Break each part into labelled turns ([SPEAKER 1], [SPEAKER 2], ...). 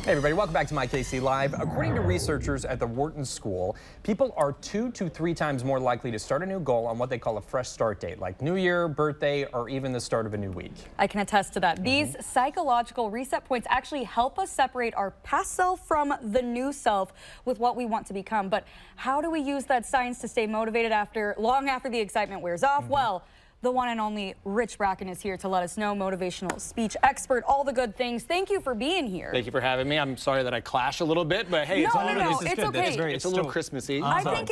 [SPEAKER 1] Hey everybody, welcome back to My KC Live. According to researchers at the Wharton School, people are 2 to 3 times more likely to start a new goal on what they call a fresh start date, like New Year, birthday, or even the start of a new week.
[SPEAKER 2] I can attest to that. These psychological reset points actually help us separate our past self from the new self with what we want to become. But how do we use that science to stay motivated long after the excitement wears off? Well, the one and only Rich Bracken is here to let us know, motivational speech expert, all the good things. Thank you for being here.
[SPEAKER 3] Thank you for having me. I'm sorry that I clash a little bit, but hey,
[SPEAKER 2] No,
[SPEAKER 3] it's all
[SPEAKER 2] no, it's okay.
[SPEAKER 3] It's a little Christmassy.
[SPEAKER 2] I think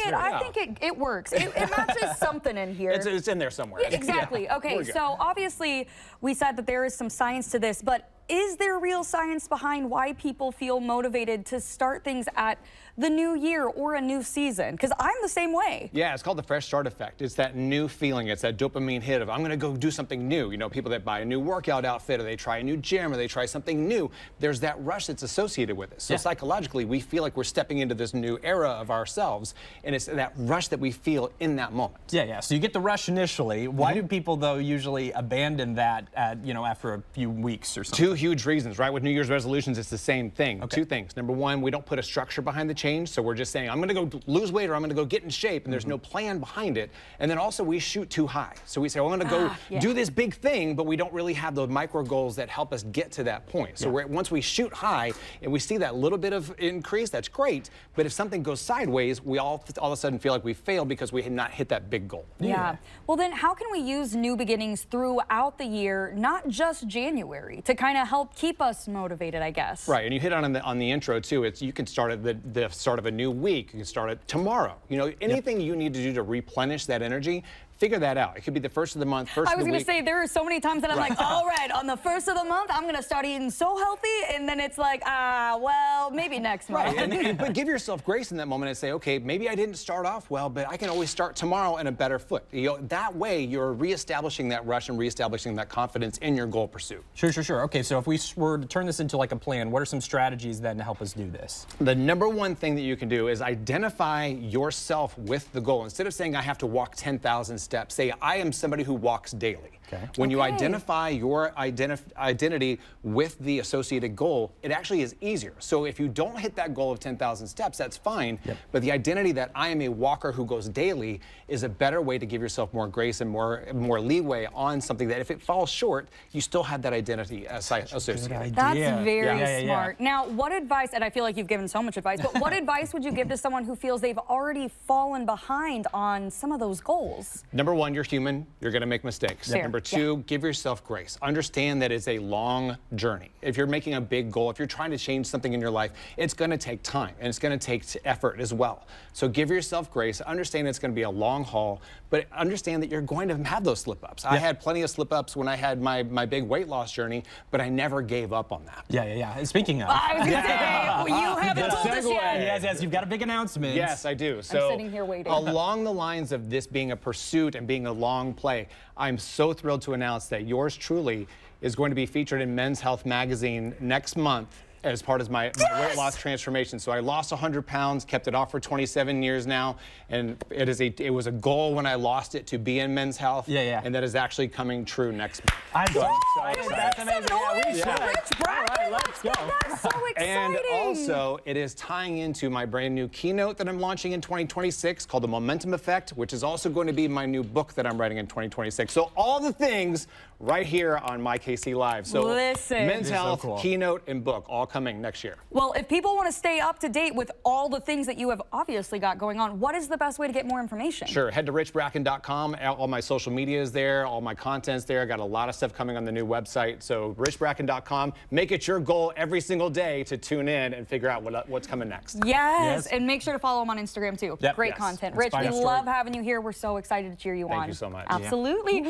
[SPEAKER 2] it works. It matches something in here.
[SPEAKER 3] It's in there somewhere.
[SPEAKER 2] Yeah, exactly.
[SPEAKER 3] Yeah.
[SPEAKER 2] Okay, so obviously we said that there is some science to this, but is there real science behind why people feel motivated to start things at the new year or a new season? Because I'm the same way.
[SPEAKER 3] Yeah, it's called the fresh start effect. It's that new feeling. It's that dopamine hit of I'm going to go do something new. You know, people that buy a new workout outfit, or they try a new gym, or they try something new. There's that rush that's associated with it. So psychologically, we feel like we're stepping into this new era of ourselves, and it's that rush that we feel in that moment.
[SPEAKER 1] Yeah. So you get the rush initially. Why do people though usually abandon that after a few weeks or something?
[SPEAKER 3] Two huge reasons, right? With New Year's resolutions, it's the same thing. Okay. Two things. Number one, we don't put a structure behind the change. So we're just saying, I'm going to go lose weight, or I'm going to go get in shape, and there's no plan behind it. And then also we shoot too high. So we say, well, I'm going to go do this big thing, but we don't really have the micro goals that help us get to that point. So once we shoot high and we see that little bit of increase, that's great. But if something goes sideways, we all of a sudden feel like we failed because we had not hit that big goal.
[SPEAKER 2] Yeah. Well, then how can we use new beginnings throughout the year, not just January, to kind of help keep us motivated, I guess?
[SPEAKER 3] Right, and you hit on the intro too. You can start at the start of a new week. You can start it tomorrow. You know, anything you need to do to replenish that energy, figure that out. It could be the first of the month, first of the week.
[SPEAKER 2] I was going to say, there are so many times that I'm like, all right, on the first of the month, I'm going to start eating so healthy, and then it's like, well, maybe next month.
[SPEAKER 3] Right, but give yourself grace in that moment and say, okay, maybe I didn't start off well, but I can always start tomorrow in a better foot. You know, that way, you're reestablishing that rush and reestablishing that confidence in your goal pursuit.
[SPEAKER 1] Sure. Okay, so if we were to turn this into like a plan, what are some strategies then to help us do this?
[SPEAKER 3] The number one thing that you can do is identify yourself with the goal. Instead of saying I have to walk 10,000 steps, say I am somebody who walks daily. When you identify your identity with the associated goal, it actually is easier. So if you don't hit that goal of 10,000 steps, that's fine. But the identity that I am a walker who goes daily is a better way to give yourself more grace and more leeway on something that if it falls short, you still have that identity associated.
[SPEAKER 2] That's very smart. Now, what advice, and I feel like you've given so much advice, but what advice would you give to someone who feels they've already fallen behind on some of those goals?
[SPEAKER 3] Number one, you're human. You're going to make mistakes. Number two, give yourself grace. Understand that it's a long journey. If you're making a big goal, if you're trying to change something in your life, it's going to take time, and it's going to take effort as well. So give yourself grace. Understand it's going to be a long haul, but understand that you're going to have those slip-ups. I had plenty of slip-ups when I had my big weight loss journey, but I never gave up on that.
[SPEAKER 1] Yeah. Speaking of,
[SPEAKER 2] I was going to say, you haven't told us yet.
[SPEAKER 1] Yes, you've got a big announcement.
[SPEAKER 3] Yes, I do. So
[SPEAKER 2] I'm sitting here waiting.
[SPEAKER 3] Along the lines of this being a pursuit and being a long play, I'm so thrilled to announce that yours truly is going to be featured in Men's Health magazine next month as part of my weight loss transformation. So I lost 100 pounds, kept it off for 27 years now, and it was a goal when I lost it to be in Men's Health. And that is actually coming true next month.
[SPEAKER 1] I'm so excited.
[SPEAKER 2] That's amazing. Rich Bracken.
[SPEAKER 1] All right, let's go.
[SPEAKER 2] That's so exciting.
[SPEAKER 3] And also, it is tying into my brand new Keynote that I'm launching in 2026 called The Momentum Effect, which is also going to be my new book that I'm writing in 2026. So all the things right here on My KC Live. So
[SPEAKER 2] listen.
[SPEAKER 3] Men's Health, Keynote, and book all coming next year.
[SPEAKER 2] Well, if people want to stay up to date with all the things that you have obviously got going on, what is the best way to get more information?
[SPEAKER 3] Sure. Head to richbracken.com. All my social media is there. All my content's there. I got a lot of stuff coming on the new website. So richbracken.com. Make it your goal every single day to tune in and figure out what's coming next.
[SPEAKER 2] Yes. And make sure to follow him on Instagram, too. Great content. Rich, we love having you here. We're so excited to cheer you on.
[SPEAKER 3] Thank you so much.
[SPEAKER 2] Absolutely.